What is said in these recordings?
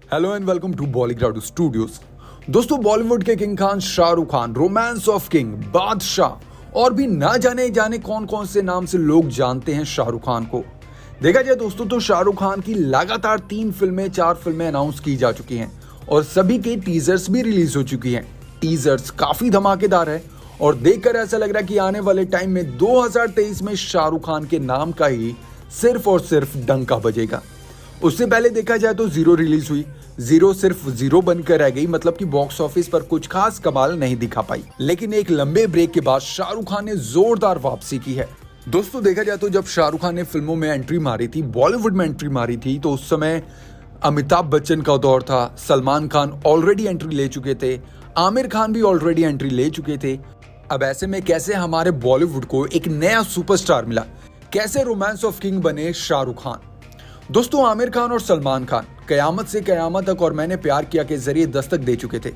Hello and welcome to Bollyground studios. दोस्तों, Bollywood के king Khan Shahrukh Khan, romance of king, बादशाह और भी ना जाने जाने कौन कौन से नाम से लोग जानते हैं शाहरुख खान को। देखा जाए दोस्तों तो शाहरुख खान की लगातार 4 फिल्में अनाउंस की जा चुकी हैं और सभी के टीजर्स भी रिलीज हो चुकी हैं। टीजर्स काफी धमाकेदार है और देखकर ऐसा लग रहा है कि आने वाले टाइम में 2023 में शाहरुख खान के नाम का ही सिर्फ और सिर्फ डंका बजेगा। उससे पहले देखा जाए तो जीरो रिलीज हुई। जीरो सिर्फ जीरो बनकर रह गई, मतलब कि बॉक्स ऑफिस पर कुछ खास कमाल नहीं दिखा पाई। लेकिन एक लंबे ब्रेक के बाद शाहरुख खान ने जोरदार वापसी की है। दोस्तों, देखा जाए तो जब शाहरुख खान ने फिल्मों में एंट्री मारी थी, बॉलीवुड में एंट्री मारी थी, तो उस समय अमिताभ बच्चन का दौर था, सलमान खान ऑलरेडी एंट्री ले चुके थे, आमिर खान भी ऑलरेडी एंट्री ले चुके थे। अब ऐसे में कैसे हमारे बॉलीवुड को एक नया सुपरस्टार मिला, कैसे रोमांस ऑफ किंग बने शाहरुख खान। दोस्तों, आमिर खान और सलमान खान कयामत से कयामत तक और मैंने प्यार किया के जरिए दस्तक दे चुके थे,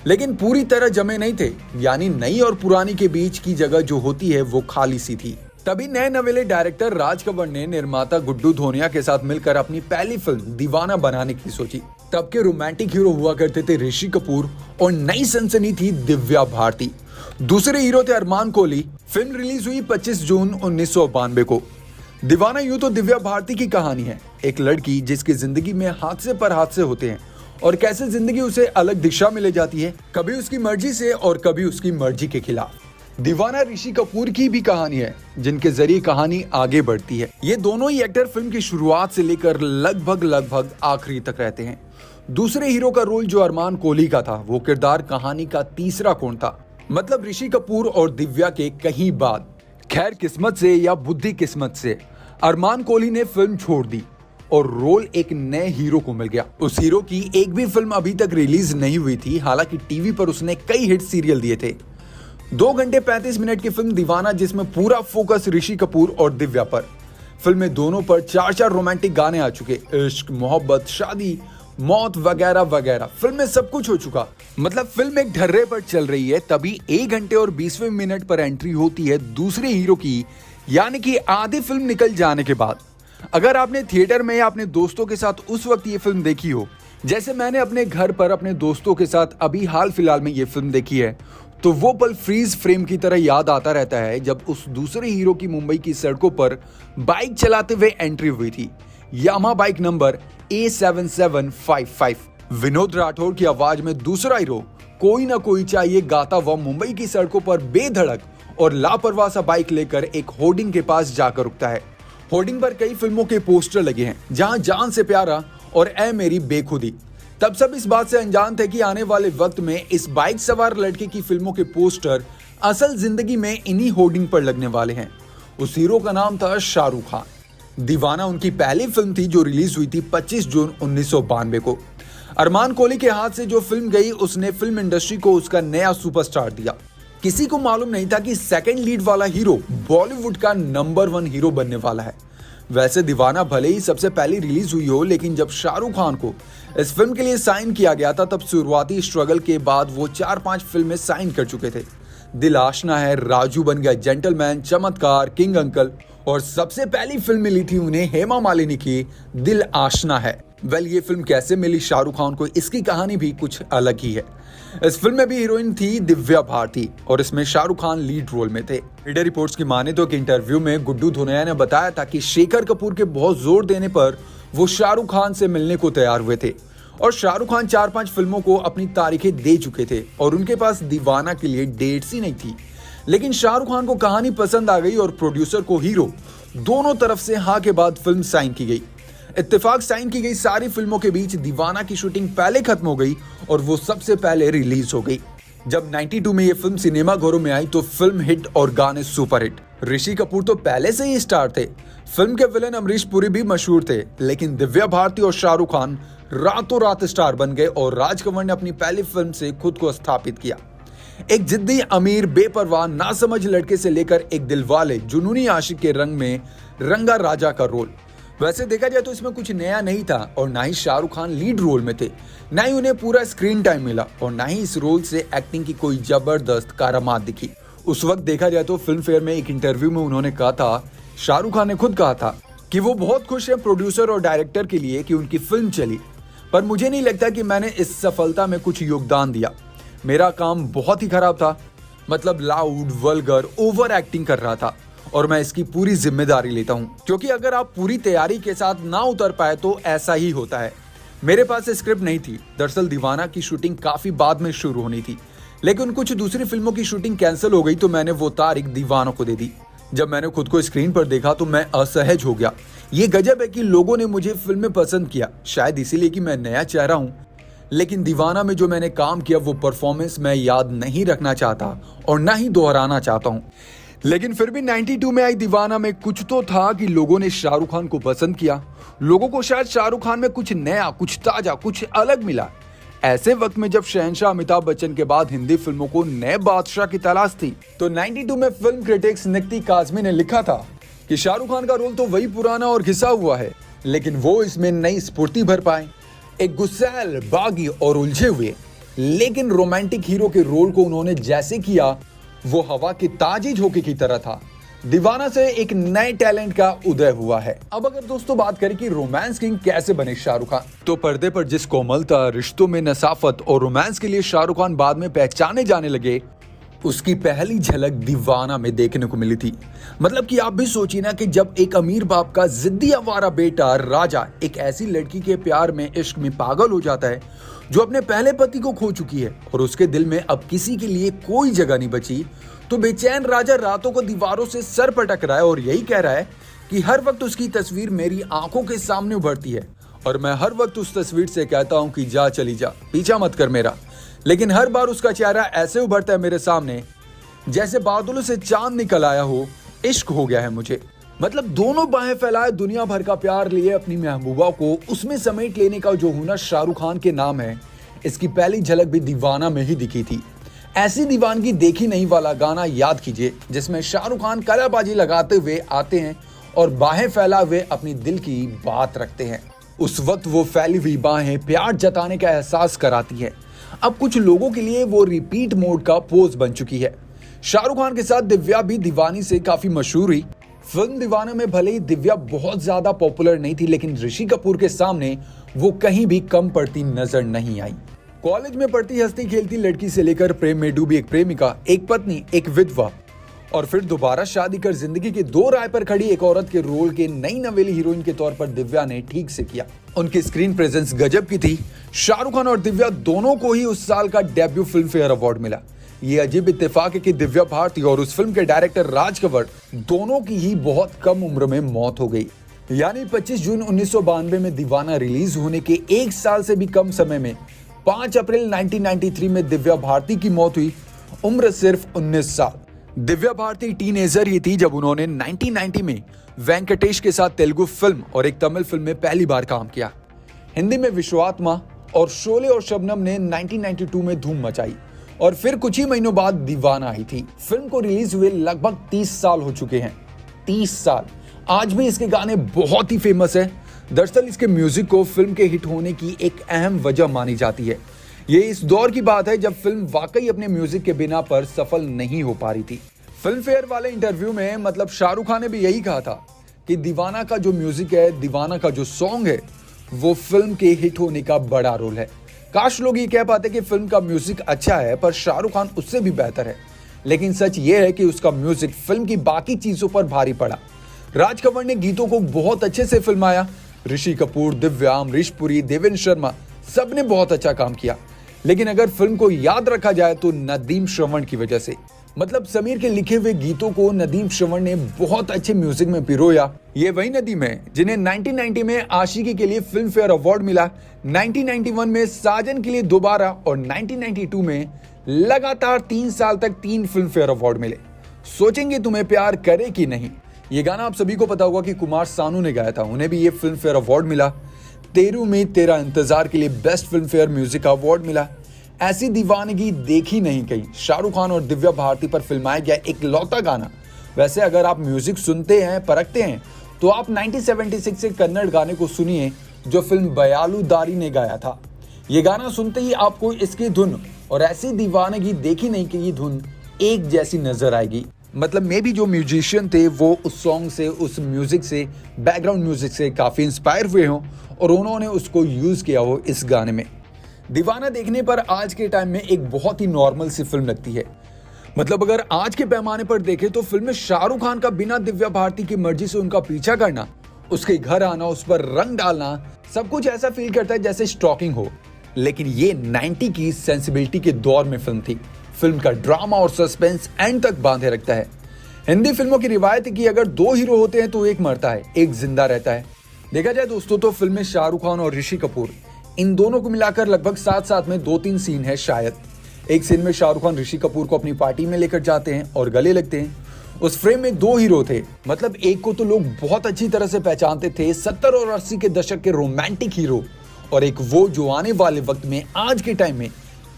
लेकिन पूरी तरह जमे नहीं थे। यानी नई और पुरानी के बीच की जगह जो होती है वो खाली सी थी। तभी नए नवेले डायरेक्टर राज कपूर ने निर्माता गुड्डू धोनिया के साथ मिलकर अपनी पहली फिल्म दीवाना बनाने की सोची। तब के रोमांटिक हीरो हुआ करते थे ऋषि कपूर और नई सनसनी थी दिव्या भारती। दूसरे हीरो थे अरमान कोहली। फिल्म रिलीज हुई 25 जून 1992 को। दीवाना यूं तो दिव्या भारती की कहानी है, एक लड़की जिसकी जिंदगी में हादसे पर हादसे होते हैं और कैसे जिंदगी उसे अलग दिशा में ले जाती है, कभी उसकी मर्जी से और कभी उसकी मर्जी के खिलाफ। दीवाना ऋषि कपूर की भी कहानी है, जिनके जरिए कहानी आगे बढ़ती है। ये दोनों ही एक्टर फिल्म की शुरुआत से लेकर लगभग आखिरी तक रहते हैं। दूसरे हीरो का रोल जो अरमान कोहली का था, वो किरदार कहानी का तीसरा कोण था, मतलब ऋषि कपूर और दिव्या के कहीं बाद। खैर, किस्मत से या बुद्धि किस्मत से अरमान कोहली ने फिल्म छोड़ दी और रोल एक नए हीरो को मिल गया। उस हीरो की एक भी फिल्म अभी तक रिलीज नहीं हुई थी, हालांकि टीवी पर उसने कई हिट सीरियल दिए थे। 2 घंटे 35 मिनट की फिल्म दीवाना, जिसमें पूरा फोकस ऋषि कपूर और दिव्या पर। फिल्म में दोनों पर 4 रोमांटिक गाने आ चुके, इश्क, मोहब्बत, शादी, मौत वगैरह वगैरह। फिल्म में सब कुछ हो चुका, मतलब फिल्म एक ढर्रे पर चल रही है। तभी 1 घंटे और 20वें मिनट पर एंट्री होती है दूसरे हीरो की, यानी कि आधी फिल्म निकल जाने के बाद। अगर आपने थिएटर में या अपने दोस्तों के साथ उस वक्त ये फिल्म देखी हो, जैसे मैंने अपने घर पर अपने दोस्तों के साथ अभी हाल फिलहाल में ये फिल्म देखी है, तो वो पल फ्रीज फ्रेम की तरह याद आता रहता है जब उस दूसरे हीरो की मुंबई की सड़कों पर बाइक चलाते हुए एंट्री हुई थी। Yamaha bike number A7755। Vinod Rathore की आवाज में दूसरा हीरो कोई ना कोई चाहिए गाता हुआ मुंबई की सड़कों पर बेधड़क और लापरवाह सा बाइक लेकर एक होर्डिंग के पास जाकर रुकता है। होर्डिंग पर कई फिल्मों के पोस्टर लगे हैं, जहां जान से प्यारा और ऐ मेरी बेखुदी। तब सब इस बात से अनजान थे कि आने वाले वक्त में इस बाइक सवार लड़के की फिल्मों के पोस्टर असल जिंदगी में इन्हीं होर्डिंग पर लगने वाले हैं। उस हीरो का नाम था शाहरुख खान। दीवाना उनकी पहली फिल्म थी जो रिलीज हुई थी 25 जून 1992 को। अरमान कोहली के हाथ से जो फिल्म गई, उसने फिल्म इंडस्ट्री को उसका नया सुपरस्टार दिया। किसी को मालूम नहीं था कि सेकंड लीड वाला हीरो बॉलीवुड का नंबर 1 हीरो बनने वाला है। वैसे दीवाना भले ही सबसे पहले रिलीज हुई हो, लेकिन जब शाहरुख खान को इस फिल्म के लिए साइन किया गया था, तब शुरुआती स्ट्रगल के बाद वो 4-5 फिल्में साइन कर चुके थे। दिल आशना है, राजू बन गया जेंटलमैन, चमत्कार, किंग अंकल, और सबसे पहली फिल्म मिली थी उन्हें हेमा मालिनी की दिल आशना है। वेल, ये फिल्म कैसे मिली शाहरुख खान को, इसकी कहानी भी कुछ अलग ही है। इस फिल्म में भी हीरोइन थी दिव्या भारती और इसमें शाहरुख खान लीड रोल में थे। मीडिया रिपोर्ट्स की माने तो एक इंटरव्यू में गुड्डू धोनिया ने बताया था कि शेखर कपूर के बहुत जोर देने पर वो शाहरुख खान से मिलने को तैयार हुए थे और शाहरुख खान 4-5 फिल्मों को अपनी तारीखें दे चुके थे और उनके पास दीवाना के लिए डेट्स ही नहीं थी। लेकिन शाहरुख खान को कहानी पसंद आ गई और प्रोड्यूसर को हीरो, दोनों तरफ से हाँ के बाद फिल्म साइन की गई। इत्तेफाक साइन की गई सारी फिल्मों के बीच दीवाना की शूटिंग पहले खत्म हो गई और वो सबसे पहले रिलीज हो गई। जब 92 में ये फिल्म सिनेमा घरों में आई तो फिल्म हिट और गाने सुपर हिट। ऋषि कपूर तो पहले से ही स्टार थे, फिल्म के विलेन अमरीश पुरी भी मशहूर थे, लेकिन दिव्या भारती और शाहरुख खान रातों रात स्टार बन गए और राज कपूर ने अपनी पहली फिल्म से खुद को स्थापित किया। एक जिद्दी, अमीर, बेपरवाह, नासमझ लड़के से लेकर एक दिलवाले, जुनूनी आशिक के रंग में रंगा राजा का रोल। वैसे देखा जाए तो इसमें कुछ नया नहीं था और ना ही शाहरुख खान लीड रोल में थे, ना ही उन्हें पूरा स्क्रीन टाइम मिला और ना ही इस रोल से एक्टिंग की कोई जबरदस्त करामात दिखी। उस वक्त देखा जाए तो फिल्म फेयर में एक इंटरव्यू में उन्होंने कहा था, शाहरुख खान ने खुद कहा था कि वो बहुत खुश हैं प्रोड्यूसर और डायरेक्टर के लिए कि उनकी फिल्म चली, पर मुझे नहीं लगता कि मैंने इस सफलता में कुछ योगदान दिया। मेरा काम बहुत ही खराब था, मतलब लाउड, वल्गर, ओवर एक्टिंग कर रहा था और मैं इसकी पूरी जिम्मेदारी लेता हूँ, क्योंकि अगर आप पूरी तैयारी के साथ ना उतर पाए तो ऐसा ही होता है। मेरे पास स्क्रिप्ट नहीं थी। दरअसल दीवाना की शूटिंग काफी बाद में शुरू होनी थी, लेकिन कुछ दूसरी फिल्मों की शूटिंग कैंसिल हो गई तो मैंने वो तारीख दीवाना को दे दी। जब मैंने खुद को स्क्रीन पर देखा तो मैं असहज हो गया। ये गजब है कि लोगों ने मुझे फिल्म में पसंद किया, शायद इसीलिए कि मैं नया चेहरा हूँ। लेकिन दीवाना में जो मैंने काम किया वो परफॉर्मेंस मैं याद नहीं रखना चाहता और ना ही दोहराना चाहता हूँ। लेकिन फिर भी 92 में आई दीवाना में कुछ तो था कि लोगों ने शाहरुख खान को पसंद किया। लोगों को शायद शाहरुख खान में कुछ नया, कुछ ताजा, कुछ अलग मिला। ऐसे वक्त में जब शहंशाह अमिताभ बच्चन के बाद हिंदी फिल्मों को नए बादशाह की तलाश थी, तो 92 में फिल्म क्रिटिक्स निक्ति काज़मी ने लिखा था कि शाहरुख खान का रोल तो वही पुराना और घिसा हुआ है, लेकिन वो इसमें नई स्फूर्ति भर पाए। एक गुस्सैल, बागी और उलझे हुए लेकिन रोमांटिक हीरो के रोल को उन्होंने जैसे किया वो हवा के ताजी झोंके की तरह था। दीवाना से एक नए टैलेंट का उदय हुआ है। अब अगर दोस्तों बात करें कि रोमांस किंग कैसे बने शाहरुख खान, तो पर्दे पर जिस कोमलता, रिश्तों में नसाफत और रोमांस के लिए शाहरुख खान बाद में पहचाने जाने लगे, उसकी पहली झलक दीवाना में देखने को मिली थी। मतलब कि आप भी सोचिए ना कि जब एक अमीर बाप का जिद्दी आवारा बेटा राजा एक ऐसी लड़की के प्यार में, इश्क में पागल हो जाता है जो अपने पहले पति को खो चुकी है और उसके दिल में अब किसी के लिए कोई जगह नहीं बची, तो बेचैन राजा रातों को दीवारों से सर पटक रहा है और यही कह रहा है कि हर वक्त उसकी तस्वीर मेरी आंखों के सामने उभरती है और मैं हर वक्त उस तस्वीर से कहता हूं कि जा चली जा, पीछा मत कर मेरा। लेकिन हर बार उसका चेहरा ऐसे उभरता है मेरे सामने जैसे बादलों से चांद निकल आया हो। इश्क हो गया है मुझे। मतलब दोनों बाहें फैलाए दुनिया भर का प्यार लिए अपनी महबूबा को उसमें समेट लेने का जो हुनर शाहरुख खान के नाम है, इसकी पहली झलक भी दीवाना में ही दिखी थी। ऐसी दीवानगी देखी नहीं वाला गाना याद कीजिए, जिसमें शाहरुख खान कलाबाजी लगाते हुए आते हैं और बाहें फैलाए हुए अपनी दिल की बात रखते हैं। उस वक्त वो फैली हुई बाहें प्यार जताने का एहसास कराती है। अब कुछ लोगों के लिए वो रिपीट मोड का पोज बन चुकी है। शाहरुख खान के साथ दिव्या भी दीवानी से काफी मशहूर हुई। फिल्म दीवाना में भले ही दिव्या बहुत ज्यादा पॉपुलर नहीं थी, लेकिन ऋषि कपूर के सामने वो कहीं भी कम पड़ती नजर नहीं आई। कॉलेज में पढ़ती हंसती खेलती लड़की से लेकर प्रेम में डूबी एक प्रेमिका, एक पत्नी, एक विधवा और फिर दोबारा शादी कर जिंदगी के दो राह पर खड़ी एक औरत के रोल के नई नवेली हीरोइन के तौर पर दिव्या ने ठीक से किया। उनकी स्क्रीन प्रेजेंस गजब की थी। शाहरुख खान और दिव्या दोनों को ही उस साल का डेब्यू फिल्म फेयर अवार्ड मिला। ये अजीब इत्तेफाक है कि दिव्या भारती और उस फिल्म के डायरेक्टर राज कंवर दोनों की ही बहुत कम उम्र में मौत हो गई। यानी 25 जून 1992 में दीवाना रिलीज होने के एक साल से भी कम समय में 5 अप्रैल 1993 में दिव्या भारती की मौत हुई। उम्र सिर्फ 19 साल। दिव्या भारती टीनेजर ही थी जब उन्होंने 1990 में वेंकटेश के साथ तेलुगु फिल्म और एक तमिल फिल्म में पहली बार काम किया। हिंदी में विश्वात्मा और शोले और शबनम ने 1992 में धूम मचाई और फिर कुछ ही महीनों बाद दीवाना आई थी। फिल्म को रिलीज हुए लगभग 30 साल हो चुके हैं। 30 साल। आज भी इसके गाने बहुत ही फेमस है। दरअसल इसके म्यूजिक को फिल्म के हिट होने की एक अहम वजह मानी जाती है। ये इस दौर की बात है जब फिल्म वाकई अपने म्यूजिक के बिना पर सफल नहीं हो पा रही थी। फिल्म फेयर वाले इंटरव्यू में मतलब शाहरुख खान ने भी यही कहा था कि दीवाना का जो म्यूजिक है, दीवाना का जो सॉन्ग है, वो फिल्म के हिट होने का बड़ा रोल है। काश लोग ये कह पाते कि फिल्म का म्यूजिक अच्छा है पर शाहरुख खान उससे भी बेहतर है, लेकिन सच ये है कि उसका म्यूजिक फिल्म की बाकी चीजों पर भारी पड़ा। राज कंवर ने गीतों को बहुत अच्छे से फिल्माया। ऋषि कपूर, दिव्या, अमरीश पुरी, देवेंद्र शर्मा सबने बहुत अच्छा काम किया। लेकिन अगर फिल्म को याद रखा जाए तो नदीम श्रवण की वजह से। मतलब समीर के लिखे हुए गीतों को नदीम श्रवण ने बहुत अच्छे म्यूजिक में पिरोया। ये वही नदीम है जिन्हें 1990 में आशिकी के लिए फिल्म फेयर अवार्ड मिला, 1991 में साजन के लिए दोबारा और 1992 में लगातार 3 साल तक 3 फिल्म फेयर अवार्ड मिले। सोचेंगे तुम्हें प्यार करे कि नहीं, ये गाना आप सभी को पता होगा कि कुमार सानू ने गाया था। उन्हें भी ये फिल्म फेयर अवार्ड मिला। तेरी उम्मीद तेरा इंतजार के लिए best film fair music award मिला। ऐसी दीवानगी देखी नहीं गई। शाहरुख खान और दिव्या भारती पर फिल्माया गया एक लौता गाना। वैसे अगर आप म्यूजिक सुनते हैं, परखते हैं, तो आप 1976 से कन्नड़ गाने को सुनिए जो फिल्म बयालू दारी ने गाया था। ये गाना सुनते ही आपको इसकी धुन और ऐसी दीवानगी देखी नहीं कि ये धुन एक जैसी नजर आएगी। मतलब मे बी जो म्यूजिशियन थे वो उस सॉन्ग से, उस म्यूजिक से, बैकग्राउंड म्यूजिक से काफ़ी इंस्पायर हुए हों और उन्होंने उसको यूज़ किया हो इस गाने में। दीवाना देखने पर आज के टाइम में एक बहुत ही नॉर्मल सी फिल्म लगती है। मतलब अगर आज के पैमाने पर देखें तो फिल्म में शाहरुख खान का बिना दिव्या भारती की मर्जी से उनका पीछा करना, उसके घर आना, उस पर रंग डालना, सब कुछ ऐसा फील करता है जैसे स्टॉकिंग हो। लेकिन ये 90 की सेंसिबिलिटी के दौर में फिल्म थी। फिल्म का ड्रामा और सस्पेंस एंड तक बांधे रखता है। हिंदी फिल्मों की रिवायत है कि अगर दो हीरो होते हैं तो एक मरता है, एक जिंदा रहता है। देखा जाए दोस्तों तो फिल्म में शाहरुख खान और ऋषि कपूर, इन दोनों को मिलाकर लगभग साथ साथ में 2-3 सीन है शायद। एक सीन में शाहरुख खान ऋषि कपूर को अपनी पार्टी में लेकर जाते हैं और गले लगते हैं। उस फ्रेम में 2 हीरो थे, मतलब एक को तो लोग बहुत अच्छी तरह से पहचानते थे, 70 और 80 के दशक के रोमांटिक हीरो, और एक वो जो आने वाले वक्त में आज के टाइम में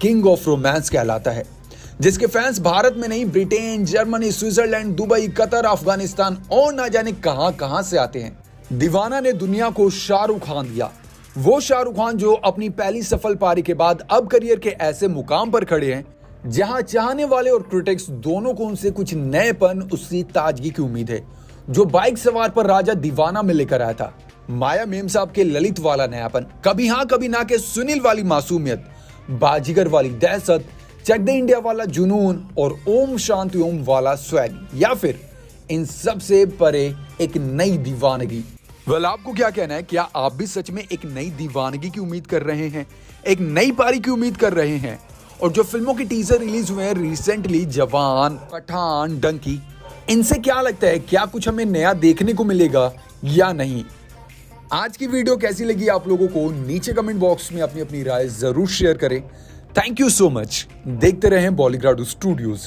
किंग ऑफ रोमांस कहलाता है, जिसके फैंस भारत में नहीं Britain, Germany, Switzerland, Dubai, Qatar, Afghanistan और ना जाने कहां से आते हैं। दीवाना ने दुनिया को शाहरुख खान दिया, वो शाहरुख खान जो अपनी पहली सफल पारी के बाद अब करियर के ऐसे मुकाम पर खड़े हैं जहां चाहने वाले और क्रिटिक्स दोनों को उनसे कुछ नएपन, उसकी ताजगी की उम्मीद है, जो बाइक सवार पर राजा दीवाना में लेकर आया था। माया मेम साहब के ललित वाला नयापन, कभी हाँ कभी ना के सुनील वाली मासूमियत, बाजीगर वाली दहशत, चक दे इंडिया वाला जुनून और ओम शांति ओम वाला स्वैग, या फिर इन सब से परे एक नई दीवानगी। वेल, आपको क्या कहना है? क्या आप भी सच में एक नई दीवानगी की उम्मीद कर रहे हैं, एक नई पारी की उम्मीद कर रहे हैं? और जो फिल्मों के टीजर रिलीज हुए हैं रिसेंटली, जवान, पठान, डंकी, इनसे क्या लगता है, क्या कुछ हमें नया देखने को मिलेगा या नहीं? आज की वीडियो कैसी लगी आप लोगों को नीचे कमेंट बॉक्स में अपनी अपनी राय जरूर शेयर करें। Thank you so much. देखते रहें बॉलीग्राडो स्टूडियोज।